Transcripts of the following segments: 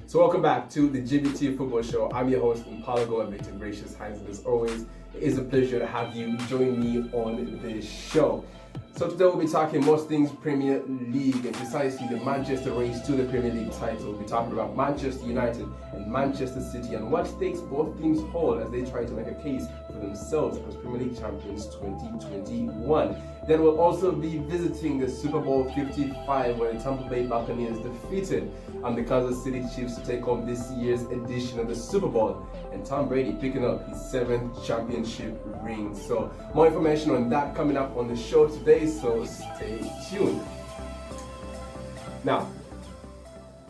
So welcome back to the GBT Football Show. I'm your host, Impalago, and Victor Gracious Hines. As always, it is a pleasure to have you join me on this show. So today we'll be talking most things Premier League, and precisely the Manchester race to the Premier League title. We'll be talking about Manchester United and Manchester City and what stakes both teams hold as they try to make a case for themselves as Premier League champions 2021. Then we'll also be visiting the Super Bowl 55, where the Tampa Bay Bucaneers defeated the Kansas City Chiefs to take home this year's edition of the Super Bowl, and Tom Brady picking up his 7th championship ring. So more information on that coming up on the show today, so stay tuned. Now,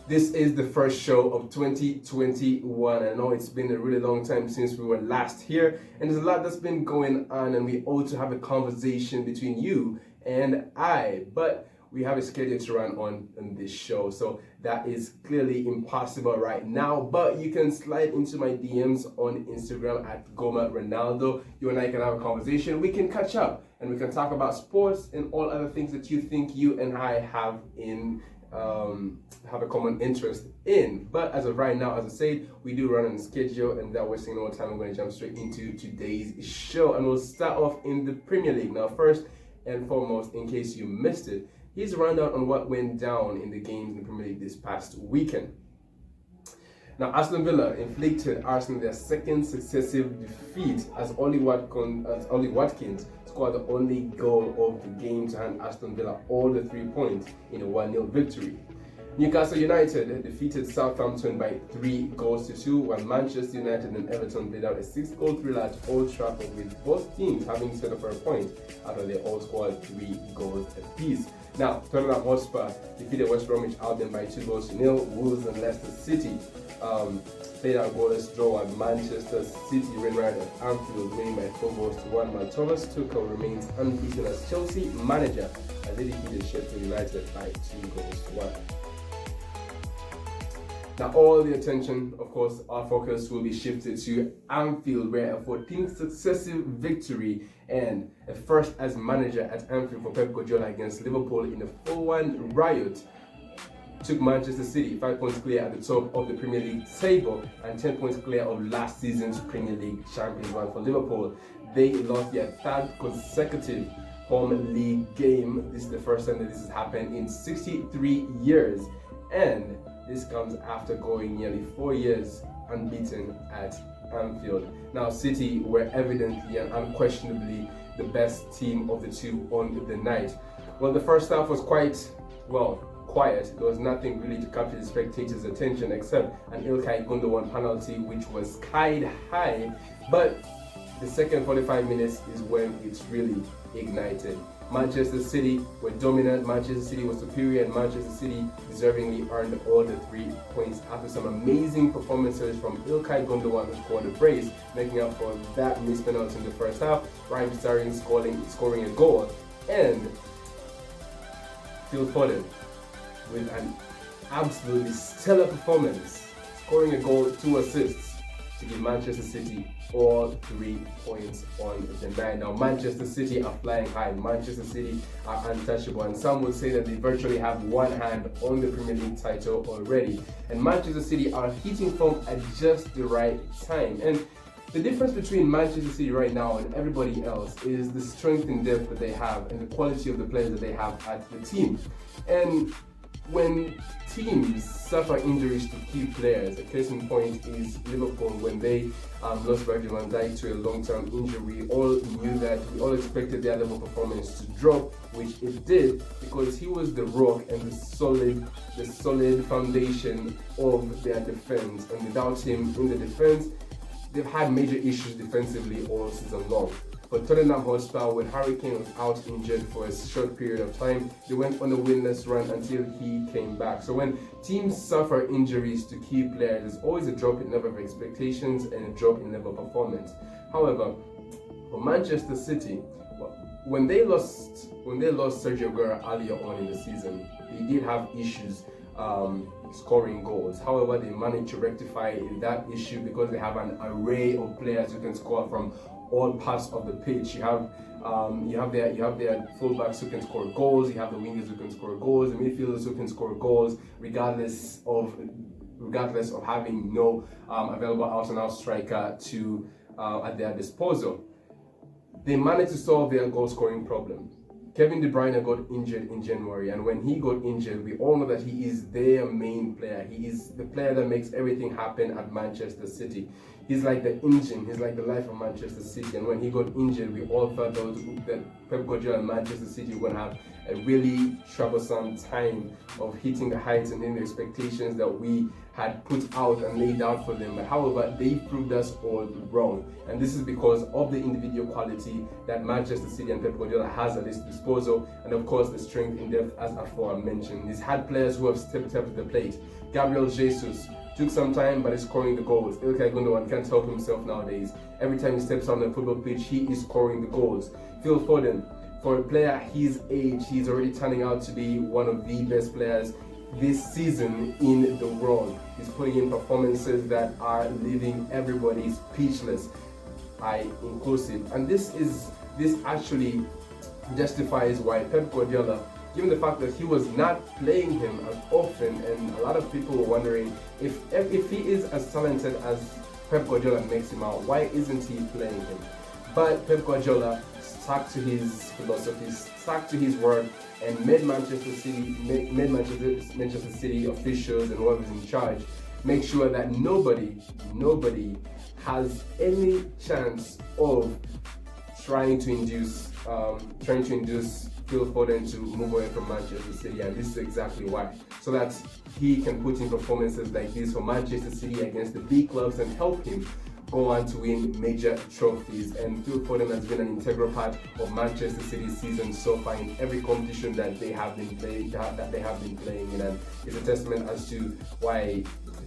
this is the first show of 2021. I know it's been a really long time since we were last here, and there's a lot that's been going on, and we ought to have a conversation between you and I, but we have a schedule to run on this show, so that is clearly impossible right now. But you can slide into my DMs on Instagram at Goma Ronaldo. You and I can have a conversation. We can catch up and we can talk about sports and all other things that you think you and I have a common interest in. But as of right now, as I said, we do run on a schedule, and without wasting no time, I'm going to jump straight into today's show, and we'll start off in the Premier League. Now, first and foremost, in case you missed it, here's a rundown on what went down in the games in the Premier League this past weekend. Now, Aston Villa inflicted Arsenal their second successive defeat as Ollie Watkins scored the only goal of the game to hand Aston Villa all the 3 points in a 1-0 victory. Newcastle United defeated Southampton by 3-2, while Manchester United and Everton played out a 6-goal thriller at Old Trafford, with both teams having settled for a point after they all scored 3 goals apiece. Now, Tottenham Hotspur defeated West Bromwich Albion by 2-0. Wolves and Leicester City played out a goalless draw, at Manchester City ran right at Anfield, winning by 4-1, while Thomas Tuchel remains unbeaten as Chelsea manager as they defeated Sheffield United by 2-1. Now, all the attention, of course, our focus will be shifted to Anfield, where a 14th successive victory and a first as manager at Anfield for Pep Guardiola against Liverpool in a 4-1 riot took Manchester City 5 points clear at the top of the Premier League table and 10 points clear of last season's Premier League champions. While for Liverpool, they lost their 3rd consecutive home league game. This is the first time that this has happened in 63 years, and this comes after going nearly 4 years unbeaten at Anfield. Now, City were evidently and unquestionably the best team of the two on the night. Well, the first half was quite, quiet. There was nothing really to capture the spectators' attention except an Ilkay Gundogan penalty, which was skied high. But the second 45 minutes is when it's really ignited. Manchester City were dominant, Manchester City was superior, and Manchester City deservingly earned all the 3 points after some amazing performances from Ilkay Gundogan, who scored a brace, making up for that missed penalty in the first half, Raheem Sterling scoring a goal, and Phil Foden with an absolutely stellar performance, scoring a goal, 2 assists to give Manchester City all 3 points on the night. Now, Manchester City are flying high. Manchester City are untouchable, and some would say that they virtually have one hand on the Premier League title already. And Manchester City are hitting form at just the right time. And the difference between Manchester City right now and everybody else is the strength and depth that they have and the quality of the players that they have at the team. And when teams suffer injuries to key players, a case in point is Liverpool when they lost Virgil van Dijk to a long-term injury. We all knew that. We all expected their level of performance to drop, which it did, because he was the rock and the solid foundation of their defense. And without him in the defense, they've had major issues defensively all season long. But Tottenham Hotspur, when Harry Kane was out injured for a short period of time, they went on a winless run until he came back. So when teams suffer injuries to key players, there's always a drop in level of expectations and a drop in level of performance. However, for Manchester City, when they lost Sergio Aguero earlier on in the season, they did have issues scoring goals. However, they managed to rectify that issue because they have an array of players who can score from all parts of the pitch. You have their fullbacks who can score goals. You have the wingers who can score goals. The midfielders who can score goals, regardless of regardless of having no available out-and-out striker to at their disposal. They managed to solve their goal-scoring problem. Kevin De Bruyne got injured in January, and when he got injured, we all know that he is their main player. He is the player that makes everything happen at Manchester City. He's like the engine, he's like the life of Manchester City. And when he got injured, we all thought that Pep Guardiola and Manchester City were going to have a really troublesome time of hitting the heights and hitting the expectations that we had put out and laid out for them. But however, they proved us all wrong. And this is because of the individual quality that Manchester City and Pep Guardiola has at his disposal, and of course the strength in depth, as aforementioned. He's had players who have stepped up to the plate. Gabriel Jesus took some time, but is scoring the goals. Ilkay Gundogan can't help himself nowadays. Every time he steps on the football pitch, he is scoring the goals. Phil Foden, for a player his age, he's already turning out to be one of the best players this season in the world. He's putting in performances that are leaving everybody speechless, I inclusive. And this actually justifies why Pep Guardiola, given the fact that he was not playing him as often, and a lot of people were wondering if he is as talented as Pep Guardiola makes him out, why isn't he playing him? But Pep Guardiola stuck to his philosophy, stuck to his word, and made Manchester City officials and whoever's in charge make sure that nobody has any chance of trying to induce Phil Foden to move away from Manchester City. And this is exactly why, so that he can put in performances like this for Manchester City against the big clubs and help him go on to win major trophies. And Phil Foden has been an integral part of Manchester City's season so far in every competition that they have been playing, in, and it's a testament as to why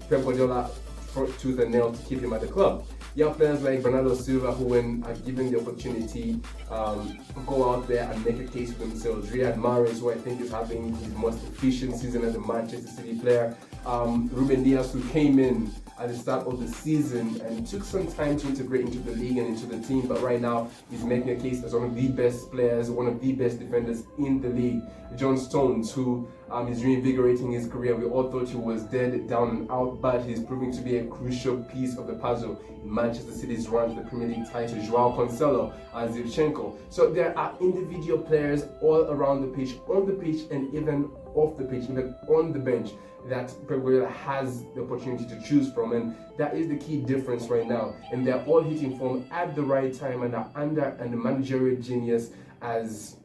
Pep Guardiola fought tooth and nail to keep him at the club. You have players like Bernardo Silva who, when are given the opportunity, go out there and make a case for themselves. Riyad Mahrez, who I think is having his most efficient season as a Manchester City player. Ruben Dias, who came in at the start of the season and took some time to integrate into the league and into the team, but right now he's making a case as one of the best players, one of the best defenders in the league. John Stones, who is reinvigorating his career. We all thought he was dead, down and out, but he's proving to be a crucial piece of the puzzle in Manchester City's run to the Premier League title. Joao Cancelo and Zinchenko. So there are individual players all around the pitch, on the pitch and even off the pitch, even on the bench, that Pep Guardiola has the opportunity to choose from, and that is the key difference right now. And they're all hitting form at the right time and are under the managerial genius as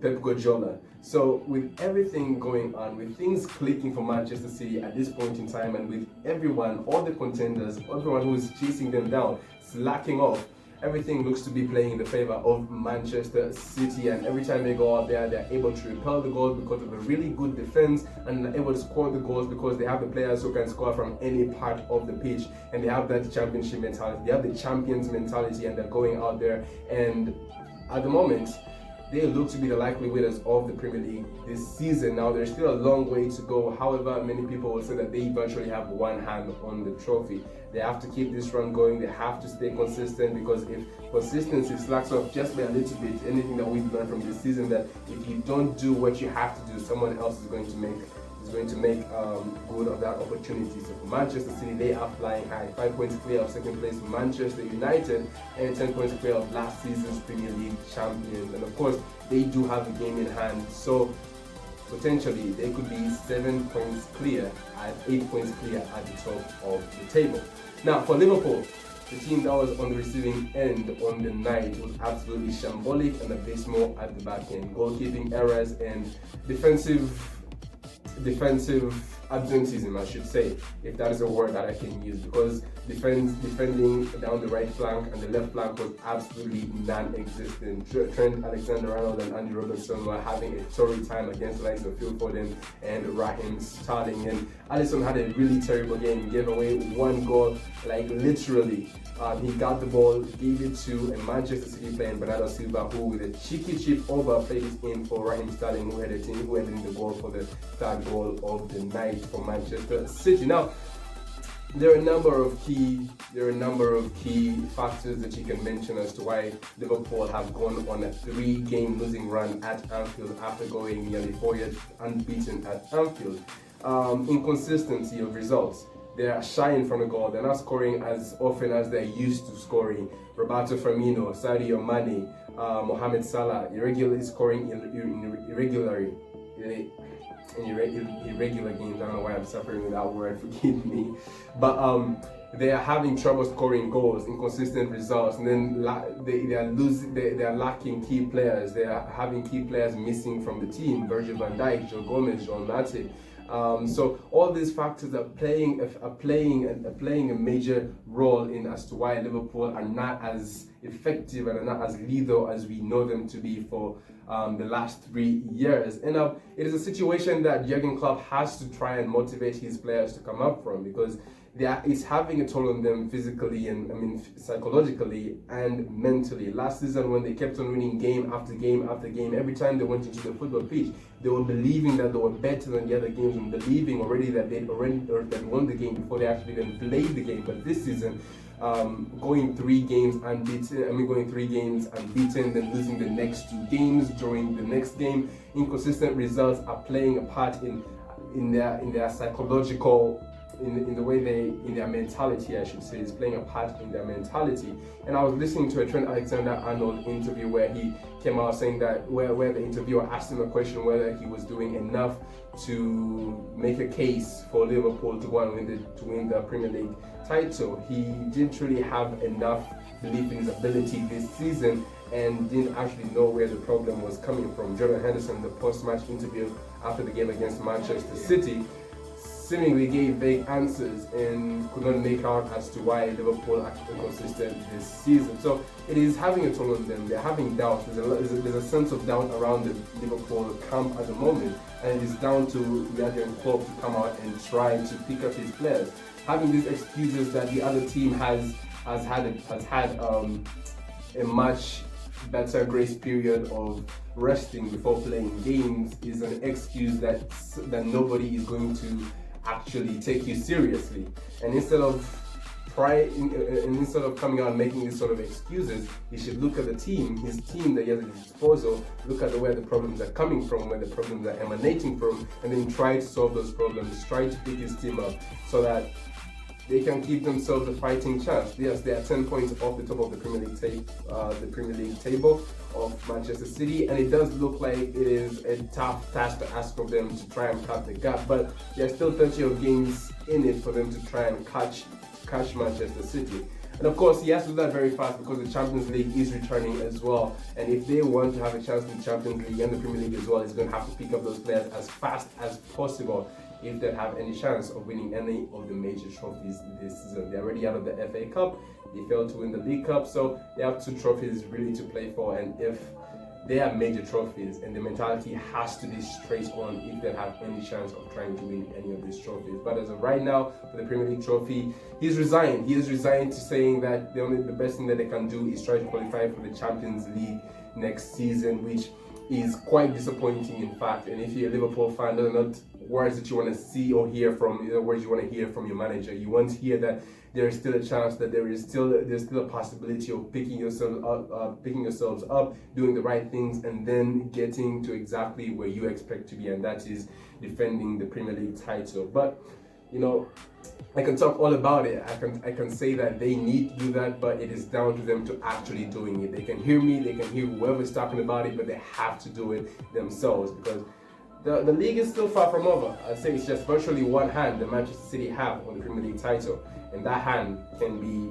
Pep Guardiola. So with everything going on, with things clicking for Manchester City at this point in time, and with everyone, all the contenders, everyone who is chasing them down, slacking off, everything looks to be playing in the favor of Manchester City. And every time they go out there, they're able to repel the goals because of a really good defense, and they're able to score the goals because they have the players who can score from any part of the pitch, and they have that championship mentality, they have the champions mentality, and they're going out there, and at the moment they look to be the likely winners of the Premier League this season. Now, there's still a long way to go. However, many people will say that they virtually have one hand on the trophy. They have to keep this run going. They have to stay consistent, because if consistency slacks off just by a little bit, anything that we've learned from this season, that if you don't do what you have to do, someone else is going to make good of that opportunity. So for Manchester City, they are flying high, 5 points clear of second place Manchester United, and 10 points clear of last season's Premier League champions. And of course, they do have a game in hand, so potentially they could be 7 points clear and 8 points clear at the top of the table. Now for Liverpool, the team that was on the receiving end on the night was absolutely shambolic and abysmal at the back end. Goalkeeping errors and defensive absenteeism, I should say, if that is a word that I can use, because defending down the right flank and the left flank was absolutely non-existent. Trent Alexander-Arnold and Andy Robertson were having a sorry time against the likes of Phil Foden and Raheem Sterling, and Alisson had a really terrible game. He gave away one goal, like literally. He got the ball, gave it to a Manchester City player, Bernardo Silva, who with a cheeky chip over played it in for Raheem Sterling, who ended in the goal for the third goal of the night for Manchester City. Now, there are a number of key factors that you can mention as to why Liverpool have gone on a 3-game losing run at Anfield after going nearly 4 years unbeaten at Anfield. inconsistency of results. They are shying from the goal. They're not scoring as often as they're used to scoring. Roberto Firmino, Sadio Mane, Mohamed Salah, irregularly scoring irregularly in irregular games. I don't know why I'm suffering with that word. Forgive me, but they are having trouble scoring goals, inconsistent results, and then they are losing. They are lacking key players. They are having key players missing from the team. Virgil van Dijk, Joe Gomez, João Matip. So all these factors are playing a major role in as to why Liverpool are not as effective and are not as lethal as we know them to be for the last 3 years. And it is a situation that Jurgen Klopp has to try and motivate his players to come up from, because it's having a toll on them physically and psychologically and mentally. Last season, when they kept on winning game after game after game, every time they went into the football pitch, they were believing that they were better than the other games and believing already that they'd won the game before they actually then played the game. But this season, going 3 games unbeaten, then losing the next 2 games, during the next game, inconsistent results are playing a part in their psychological, in the way in their mentality, I should say, is playing a part in their mentality. And I was listening to a Trent Alexander-Arnold interview where he came out saying that where the interviewer asked him a question whether he was doing enough to make a case for Liverpool to go and win the Premier League title. He didn't really have enough belief in his ability this season and didn't actually know where the problem was coming from. Jordan Henderson, the post-match interview after the game against Manchester City, seemingly gave vague answers and could not make out as to why Liverpool are inconsistent this season. So it is having a toll on them. They're having doubts. There's a sense of doubt around the Liverpool camp at the moment, and it is down to Jurgen Klopp to come out and try to pick up his players. Having these excuses that the other team has had a much better grace period of resting before playing games is an excuse that nobody is going to actually take you seriously. And instead of coming out and making these sort of excuses, you should look at his team that he has at his disposal, look at where the problems are coming from, where the problems are emanating from, and then try to solve those problems, try to pick his team up so that they can give themselves a fighting chance. Yes, they are 10 points off the top of the Premier League table of Manchester City, and it does look like it is a tough task to ask of them to try and cut the gap. But there's still plenty of games in it for them to try and catch Manchester City. And of course, he has to do that very fast because the Champions League is returning as well. And if they want to have a chance in the Champions League and the Premier League as well, he's going to have to pick up those players as fast as possible if they have any chance of winning any of the major trophies this season. They're already out of the FA Cup. They failed to win the League Cup, so they have 2 trophies really to play for. And if they have major trophies, and the mentality has to be straight on if they have any chance of trying to win any of these trophies. But as of right now, for the Premier League trophy, he's resigned. He is resigned to saying that the best thing that they can do is try to qualify for the Champions League next season, which is quite disappointing, in fact. And if you're a Liverpool fan, those are not words that you want to see or hear from, words you want to hear from your manager. You want to hear that there is still a chance, that there's still a possibility of picking yourselves up, doing the right things, and then getting to exactly where you expect to be, and that is defending the Premier League title. But I can talk all about it. I can say that they need to do that, but it is down to them to actually doing it. They can hear me, they can hear whoever's talking about it, but they have to do it themselves, because the league is still far from over. I'd say it's just virtually one hand that Manchester City have on the Premier League title, and that hand can be,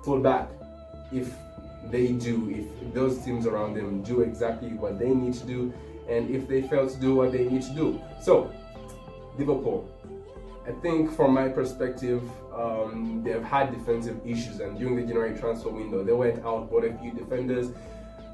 pulled back if those teams around them do exactly what they need to do, and if they fail to do what they need to do. So, Liverpool, I think from my perspective, they've had defensive issues, and during the January transfer window, they went out, bought a few defenders.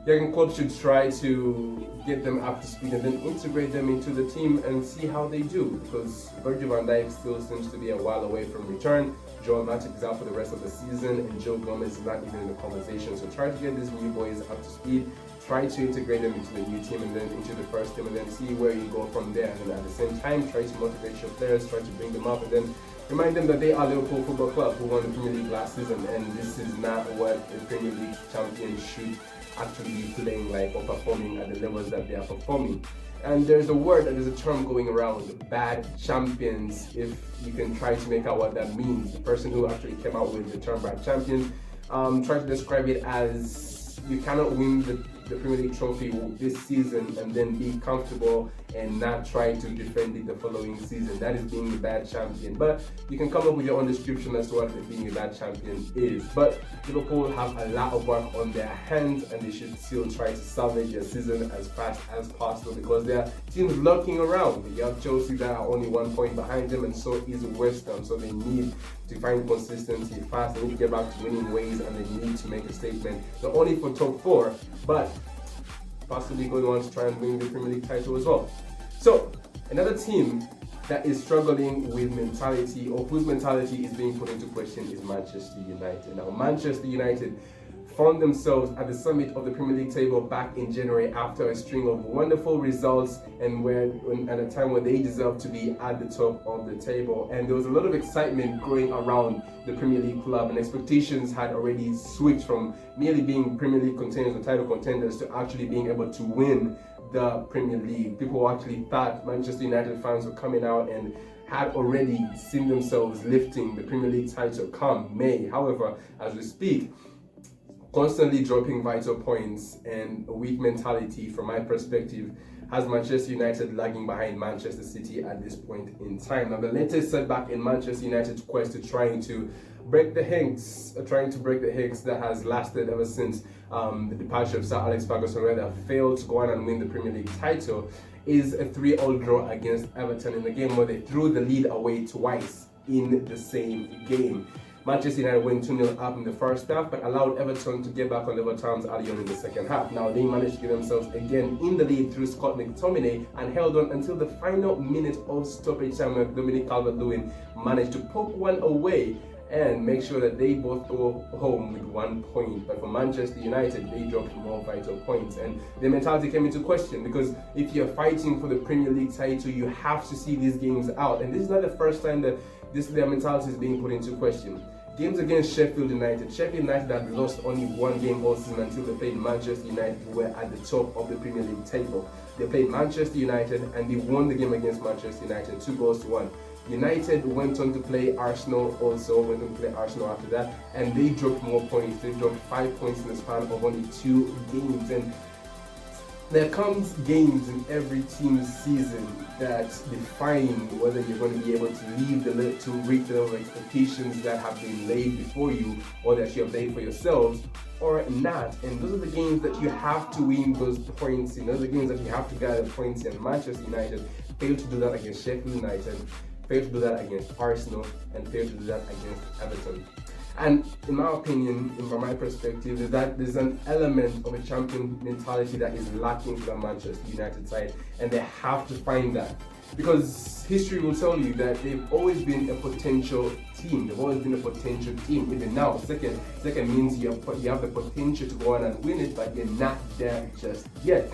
Jurgen Klopp should try to get them up to speed and then integrate them into the team and see how they do, because Virgil van Dijk still seems to be a while away from return. João Matip is out for the rest of the season, and Joe Gomez is not even in the conversation. So try to get these new boys up to speed, try to integrate them into the new team and then into the first team, and then see where you go from there. And at the same time, try to motivate your players, try to bring them up, and then remind them that they are Liverpool Football Club, who won the Premier League last season, and this is not what a Premier League champion should actually be playing like or performing at the levels that they are performing. And there's a term going around, bad champions, if you can try to make out what that means. The person who actually came out with the term bad champions tried to describe it as you cannot win the Premier League trophy this season and then be comfortable and not try to defend it the following season. That is being a bad champion. But you can come up with your own description as to what being a bad champion is. But Liverpool have a lot of work on their hands, and they should still try to salvage their season as fast as possible, because there are teams lurking around. You have Chelsea that are only 1 point behind them, and so is West Ham. So they need to find consistency fast. They need to get back to winning ways, and they need to make a statement, not only for top 4, but possibly going on to try and win the Premier League title as well. So another team that is struggling with mentality, or whose mentality is being put into question, is Manchester United. Now, Manchester United found themselves at the summit of the Premier League table back in January after a string of wonderful results, and at a time when they deserved to be at the top of the table. And there was a lot of excitement growing around the Premier League club, and expectations had already switched from merely being Premier League contenders or title contenders to actually being able to win the Premier League. People actually thought Manchester United fans were coming out and had already seen themselves lifting the Premier League title come May. However, as we speak, constantly dropping vital points and a weak mentality, from my perspective, has Manchester United lagging behind Manchester City at this point in time. Now, the latest setback in Manchester United's quest to trying to break the hex that has lasted ever since the departure of Sir Alex Ferguson, where they failed to go on and win the Premier League title, is a 3-3 draw against Everton in a game where they threw the lead away twice in the same game. Manchester United went 2-0 up in the first half, but allowed Everton to get back on level terms early on in the second half. Now, they managed to get themselves again in the lead through Scott McTominay, and held on until the final minute of stoppage time, where Dominic Calvert-Lewin managed to poke one away and make sure that they both go home with 1 point. But for Manchester United, they dropped more vital points, and their mentality came into question, because if you're fighting for the Premier League title, you have to see these games out. And this is not the first time that their mentality is being put into question. Games against Sheffield United. Sheffield United had lost only 1 game all season until they played Manchester United, who were at the top of the Premier League table. They played Manchester United and they won the game against Manchester United, 2-1. United went on to play Arsenal after that, and they dropped more points. They dropped 5 points in the span of only 2 games. And there comes games in every team's season that define whether you're going to be able to reach the level of expectations that have been laid before you, or that you have laid for yourselves, or not. And those are the games that you have to win those points in. Those are the games that you have to gather points in. Manchester United failed to do that against Sheffield United, failed to do that against Arsenal, and failed to do that against Everton. And in my opinion, from my perspective, is that there's an element of a champion mentality that is lacking from the Manchester United side, and they have to find that. Because history will tell you that they've always been a potential team. They've always been a potential team. Even now, second means you have the potential to go on and win it, but you're not there just yet.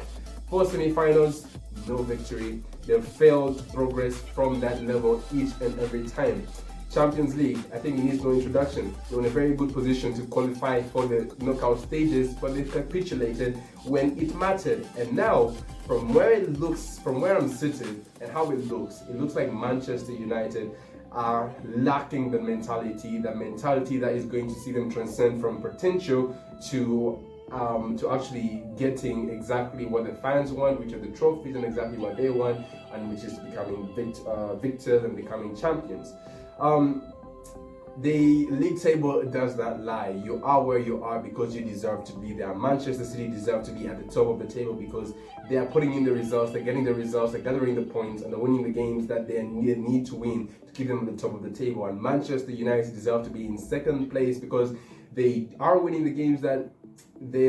4 semi-finals, no victory. They've failed to progress from that level each and every time. Champions League, I think it needs no introduction. They were in a very good position to qualify for the knockout stages, but they capitulated when it mattered. And now, from where I'm sitting and how it looks like Manchester United are lacking the mentality that is going to see them transcend from potential to actually getting exactly what the fans want, which are the trophies, and exactly what they want, and which is becoming victors and becoming champions. The league table does not lie. You are where you are because you deserve to be there. Manchester City deserve to be at the top of the table because they are putting in the results, they're getting the results, they're gathering the points, and they're winning the games that they need to win to keep them at the top of the table. And Manchester United deserve to be in second place because they are winning the games that they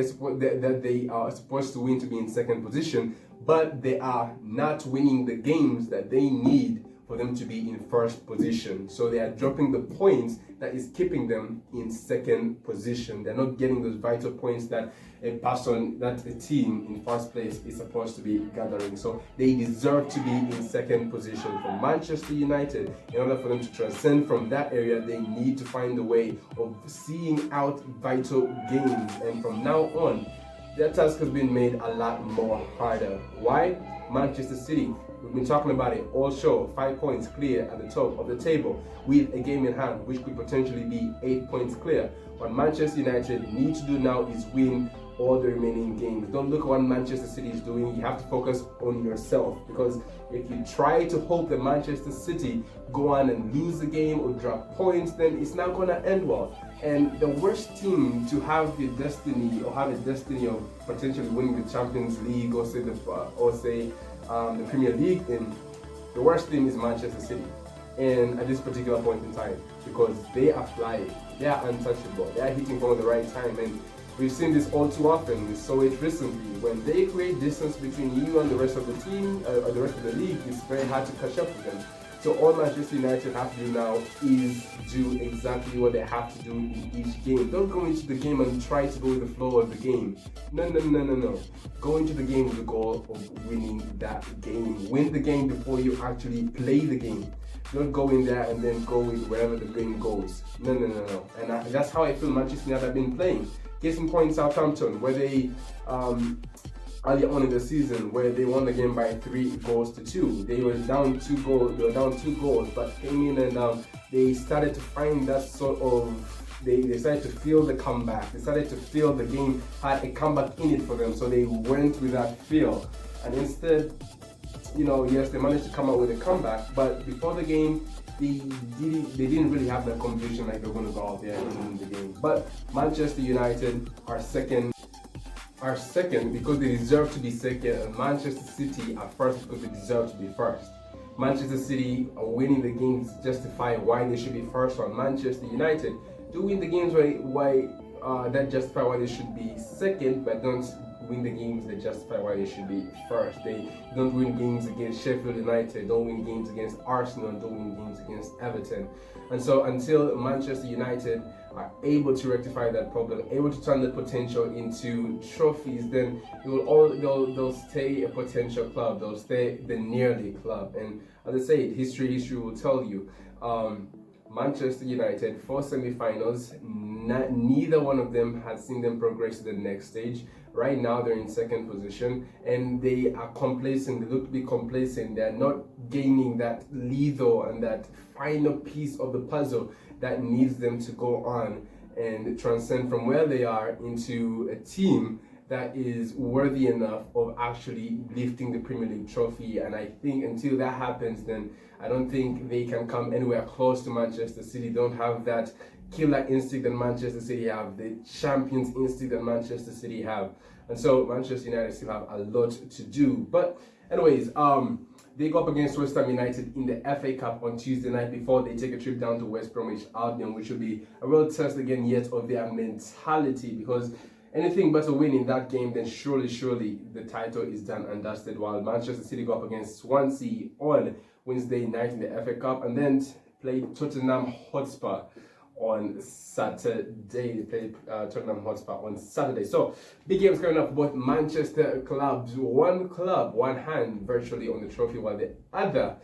are supposed to win to be in second position, but they are not winning the games that they need for them to be in first position. So they are dropping the points that is keeping them in second position. They're not getting those vital points that a team in first place is supposed to be gathering. So they deserve to be in second position. For Manchester United, in order for them to transcend from that area, they need to find a way of seeing out vital games. And from now on, That task has been made a lot more harder. Why? Manchester City, we've been talking about it all show, 5 points clear at the top of the table with a game in hand, which could potentially be 8 points clear. What Manchester United need to do now is win all the remaining games. Don't look at what Manchester City is doing. You have to focus on yourself, because if you try to hope that Manchester City go on and lose the game or drop points, then it's not going to end well. And the worst team to have the destiny of potentially winning the Champions League or say the Premier League in, the worst team is Manchester City. And at this particular point in time, because they are flying, they are untouchable, they are hitting for the right time, and we've seen this all too often. We saw it recently. When they create distance between you and the rest of the team, or the rest of the league, it's very hard to catch up with them. So all Manchester United have to do now is do exactly what they have to do in each game. Don't go into the game and try to go with the flow of the game. No. Go into the game with the goal of winning that game. Win the game before you actually play the game. Don't go in there and then go with wherever the game goes. No. And that's how I feel Manchester United have been playing. Case in point, Southampton, where they early on in the season, where they won the game by 3-2. They were down 2 goals, but came in and they started to find that sort of. They started to feel the comeback. They started to feel the game had a comeback in it for them, so they went with that feel. And instead, yes, they managed to come out with a comeback, but before the game, they didn't really have that conviction like they're going to go out there and win the game. But Manchester United are second because they deserve to be second, and Manchester City are first because they deserve to be first. Manchester City are winning the games to justify why they should be first, while Manchester United do win the games that justify why they should be second, but don't win the games that justify why they should be first. They don't win games against Sheffield United, don't win games against Arsenal, don't win games against Everton. And so until Manchester United are able to rectify that problem, able to turn the potential into trophies, then they'll stay a potential club, they'll stay the nearly club. And as I say, history will tell you, Manchester United, 4 semi-finals, neither one of them has seen them progress to the next stage. Right now they're in second position and they are complacent. They look to be complacent. They're not gaining that lethal and that final piece of the puzzle that needs them to go on and transcend from where they are into a team that is worthy enough of actually lifting the Premier League trophy. And I think until that happens, then I don't think they can come anywhere close to Manchester City. Don't have that killer instinct that Manchester City have, the champions instinct that Manchester City have. And so Manchester United still have a lot to do. But anyways, they go up against West Ham United in the FA Cup on Tuesday night before they take a trip down to West Bromwich Albion, which will be a real test again yet of their mentality, because anything but a win in that game, then surely the title is done and dusted, while Manchester City go up against Swansea on Wednesday night in the FA Cup and then play Tottenham Hotspur on Saturday. They play Tottenham Hotspur on Saturday. So big games coming up for both Manchester clubs. One club, one hand virtually on the trophy, while the other,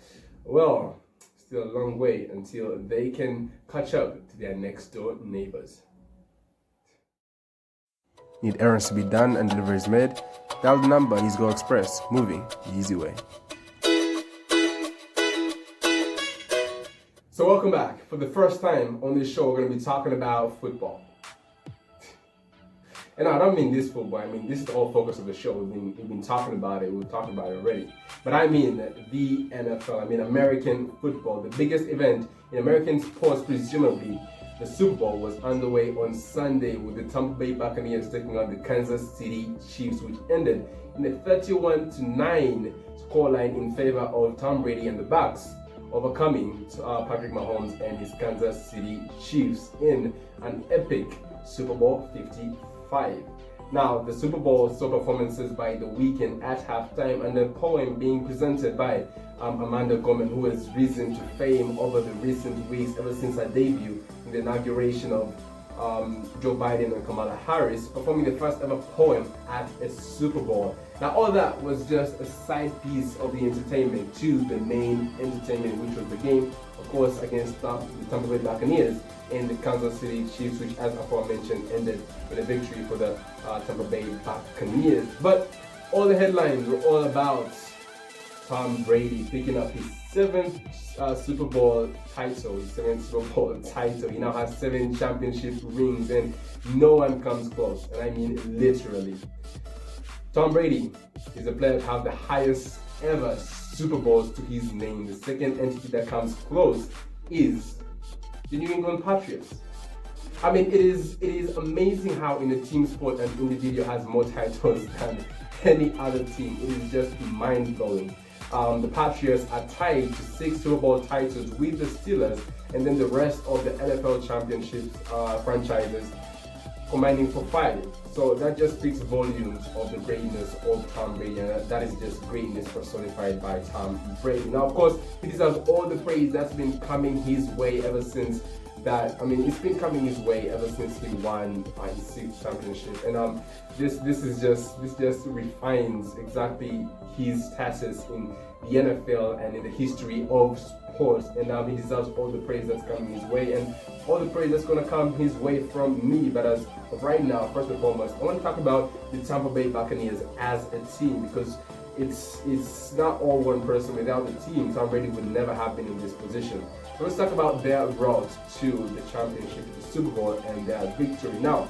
well, still a long way until they can catch up to their next door neighbors. Need errands to be done and deliveries made? Dial the number and Go Express. Moving the easy way. So welcome back. For the first time on this show, we're going to be talking about football. And I don't mean this football. I mean, this is the whole focus of the show. We've been talking about it. We've talked about it already. But I mean the NFL. I mean American football. The biggest event in American sports, presumably. The Super Bowl was underway on Sunday with the Tampa Bay Bucaneers taking on the Kansas City Chiefs, which ended in a 31-9 scoreline in favor of Tom Brady and the Bucs, overcoming Patrick Mahomes and his Kansas City Chiefs in an epic Super Bowl 55. Now, the Super Bowl saw performances by The Weeknd at halftime and a poem being presented by Amanda Gorman, who has risen to fame over the recent weeks ever since her debut in the inauguration of Joe Biden and Kamala Harris performing the first ever poem at a Super Bowl. Now all that was just a side piece of the entertainment to the main entertainment, which was the game, of course, against the Tampa Bay Buccaneers and the Kansas City Chiefs, which, as aforementioned, ended with a victory for the Tampa Bay Buccaneers. But all the headlines were all about Tom Brady picking up his seventh Super Bowl title. He now has 7 championship rings, and no one comes close. And I mean literally. Tom Brady is a player to have the highest ever Super Bowls to his name. The second entity that comes close is the New England Patriots. I mean, it is amazing how in a team sport an individual has more titles than any other team. It is just mind-blowing. The Patriots are tied to 6 Super Bowl titles with the Steelers, and then the rest of the NFL championships franchises combining for 5. So that just speaks volumes of the greatness of Tom Brady, and that is just greatness personified by Tom Brady. Now, of course, he deserves all the praise that's been coming his way ever since that. I mean, it's been coming his way ever since he won his 6th championship, and this just refines exactly his status in the NFL and in the history of sports, and he deserves all the praise that's coming his way and all the praise that's going to come his way from me. But as of right now, first and foremost, I want to talk about the Tampa Bay Buccaneers as a team, because it's not all one person. Without the team, Tom Brady would never have been in this position. So let's talk about their route to the championship, the Super Bowl, and their victory. Now,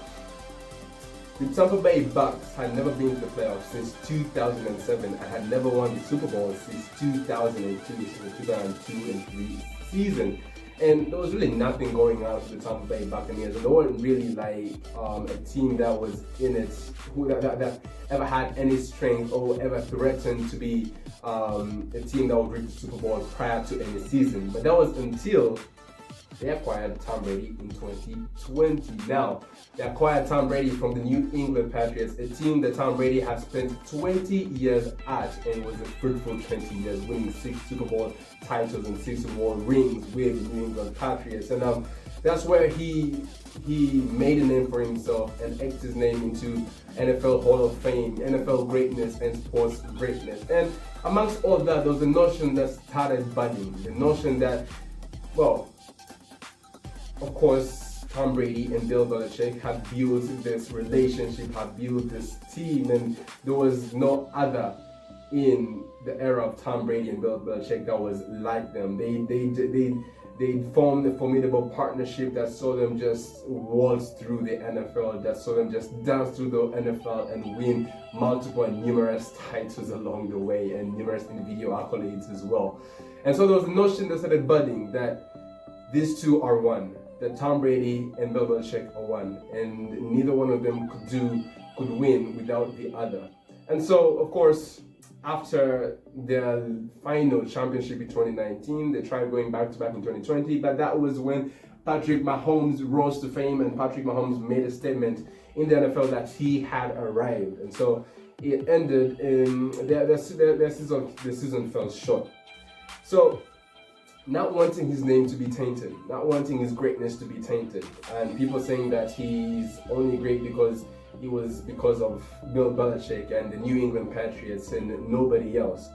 the Tampa Bay Bucs had never been to the playoffs since 2007 and had never won the Super Bowl since 2002, so the 2002 and 3 season. And there was really nothing going on for the Tampa Bay Buccaneers, and they weren't really like a team that was in it, that ever had any strength or ever threatened to be a team that would reach the Super Bowl prior to any season. But that was until they acquired Tom Brady in 2020. Now, they acquired Tom Brady from the New England Patriots, a team that Tom Brady has spent 20 years at, and it was a fruitful 20 years, winning 6 Super Bowl titles and 6 Super Bowl rings with the New England Patriots. And that's where he made a name for himself and etched his name into NFL Hall of Fame, NFL greatness, and sports greatness. And amongst all that, there was a notion that started budding, the notion that, well, of course, Tom Brady and Bill Belichick had built this relationship, had built this team, and there was no other in the era of Tom Brady and Bill Belichick that was like them. They formed a formidable partnership that saw them just waltz through the NFL, that saw them just dance through the NFL and win multiple and numerous titles along the way, and numerous individual accolades as well. And so there was a notion that started budding that these two are one, that Tom Brady and Bill Belichick are one, and neither one of them could win without the other. And so, of course, after their final championship in 2019, they tried going back-to-back in 2020, but that was when Patrick Mahomes rose to fame, and Patrick Mahomes made a statement in the NFL that he had arrived. And so it ended in their season fell short. So, not wanting his name to be tainted, not wanting his greatness to be tainted, and people saying that he's only great because it was because of Bill Belichick and the New England Patriots and nobody else.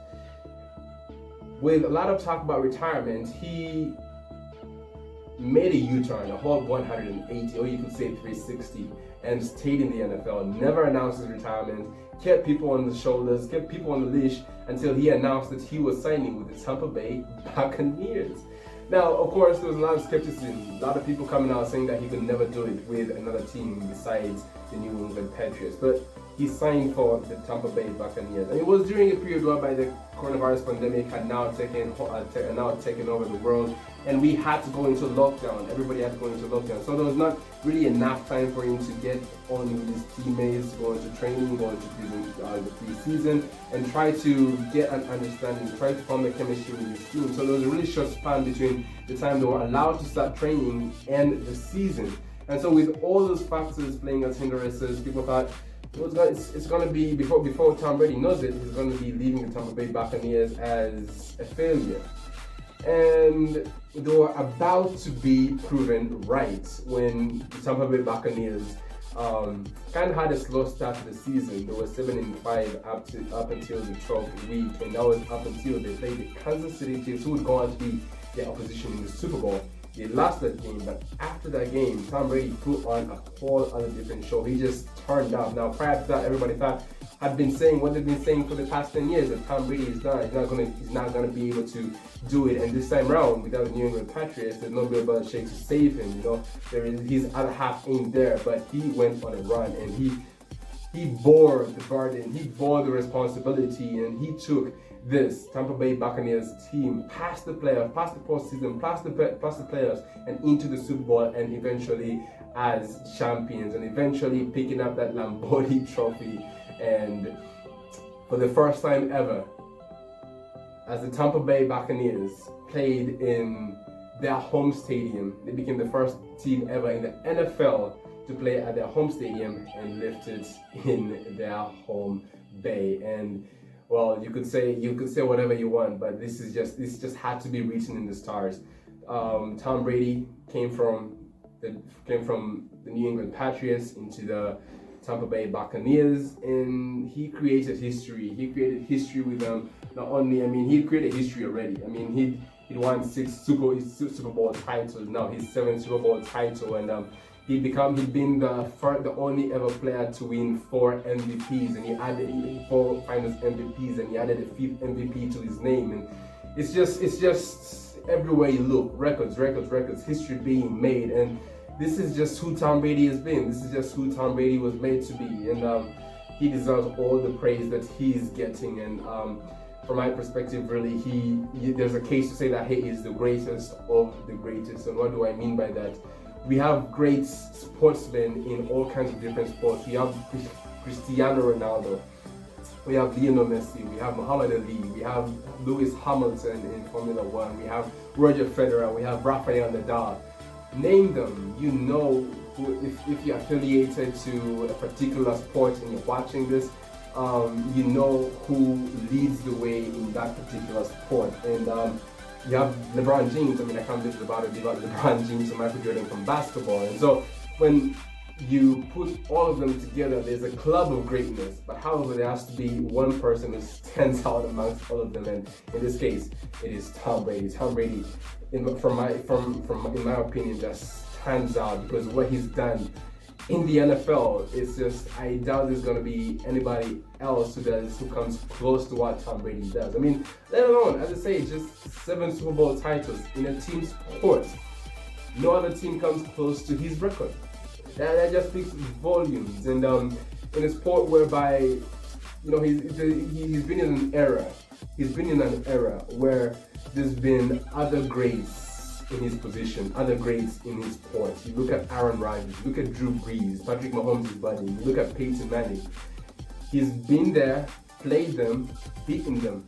With a lot of talk about retirement, he made a U-turn, a whole 180, or you could say 360, and stayed in the NFL, never announced his retirement, kept people on the shoulders, kept people on the leash until he announced that he was signing with the Tampa Bay Buccaneers. Now, of course, there was a lot of skepticism, a lot of people coming out saying that he could never do it with another team besides the New England Patriots, but he signed for the Tampa Bay Buccaneers. And it was during a period whereby the coronavirus pandemic had now taken over the world, and we had to go into lockdown. Everybody had to go into lockdown. So there was not really enough time for him to get on with his teammates, go into training, go into the pre-season, and try to get an understanding, try to form a chemistry with his team. So there was a really short span between the time they were allowed to start training and the season. And so with all those factors playing as hindrances, people thought it's going to be, before Tom Brady knows it, he's going to be leaving the Tampa Bay Buccaneers as a failure. And they were about to be proven right when the Tampa Bay Buccaneers kind of had a slow start to the season. They were 7-5 up until the 12th week, and that was up until they played the Kansas City Chiefs, who would go on to be their opposition in the Super Bowl. They lost that game, but after that game, Tom Brady put on a whole other different show. He just turned up. Now, prior to that, everybody had been saying what they've been saying for the past 10 years, that Tom Brady is done. He's not gonna be able to do it. And this time around, without the New England Patriots, there's no Bill Belichick to save him. His other half ain't there, but he went on a run and he bore the burden, he bore the responsibility, and he took this Tampa Bay Buccaneers team past the playoffs, past the postseason, past the playoffs, and into the Super Bowl, and eventually as champions, and eventually picking up that Lamborghini trophy. And for the first time ever, as the Tampa Bay Buccaneers played in their home stadium, they became the first team ever in the NFL to play at their home stadium and lift it in their home bay. And well, you could say whatever you want, but this just had to be written in the stars. Tom Brady came from the New England Patriots into the Tampa Bay Buccaneers, and he created history. He created history with them. Not only, he created history already. He'd won 6 Super Bowl titles. Now his 7th Super Bowl title, and he'd been the only ever player to win 4 MVPs, and he added 4 Finals MVPs, and he added a 5th MVP to his name. And it's just everywhere you look, records, history being made. And this is just who Tom Brady has been. This is just who Tom Brady was made to be, and he deserves all the praise that he's getting. And from my perspective, really, there's a case to say that he is the greatest of the greatest. And what do I mean by that? We have great sportsmen in all kinds of different sports. We have Cristiano Ronaldo, we have Lionel Messi, we have Muhammad Ali, we have Lewis Hamilton in Formula One, we have Roger Federer, we have Rafael Nadal. Name them. If you're affiliated to a particular sport and you're watching this, you know who leads the way in that particular sport. And you have LeBron James. I can't live about LeBron James and Michael Jordan from basketball. And so when you put all of them together, there's a club of greatness. But however, there has to be one person who stands out amongst all of them, and in this case, it is Tom Brady. Tom Brady, in my opinion, just stands out because what he's done in the NFL is just, I doubt there's gonna be anybody else who comes close to what Tom Brady does. Let alone, as I say, just 7 Super Bowl titles in a team sport. No other team comes close to his record. That just speaks volumes. And in a sport whereby, he's been in an era. He's been in an era where there's been other greats in his position, other greats in his sport. You look at Aaron Rodgers, you look at Drew Brees, Patrick Mahomes' buddy, you look at Peyton Manning. He's been there, played them, beaten them,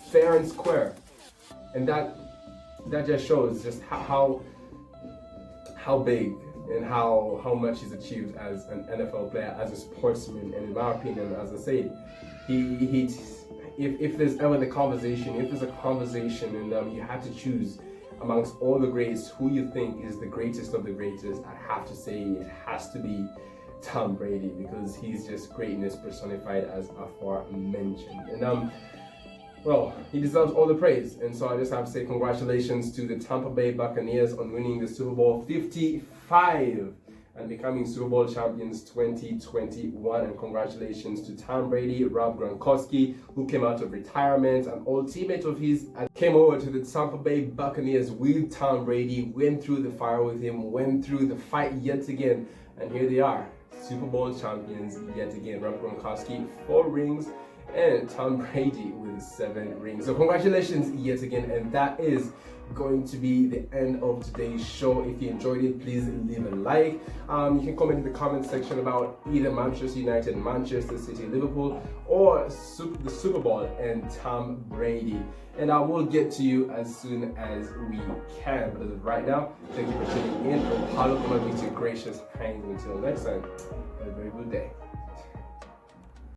fair and square. And that just shows just how big and how much he's achieved as an NFL player, as a sportsman. And in my opinion, as I said, if there's ever the conversation, if there's a conversation and you have to choose amongst all the greats who you think is the greatest of the greatest, I'd have to say it has to be Tom Brady, because he's just greatness personified, as aforementioned. And well, he deserves all the praise. And so I just have to say congratulations to the Tampa Bay Buccaneers on winning the Super Bowl 55 and becoming Super Bowl champions 2021. And congratulations to Tom Brady, Rob Gronkowski, who came out of retirement, an old teammate of his, and came over to the Tampa Bay Buccaneers with Tom Brady, went through the fire with him, went through the fight yet again, and here they are, Super Bowl champions yet again. Rob Gronkowski, 4 rings, and Tom Brady with 7 rings. So congratulations yet again, and that is going to be the end of today's show. If you enjoyed it, please leave a like. You can comment in the comment section about either Manchester United, Manchester City, Liverpool, or the Super Bowl and Tom Brady, and I will get to you as soon as we can. But as of right now, thank you for tuning in, and Halo be to gracious hands. Until next time, have a very good day.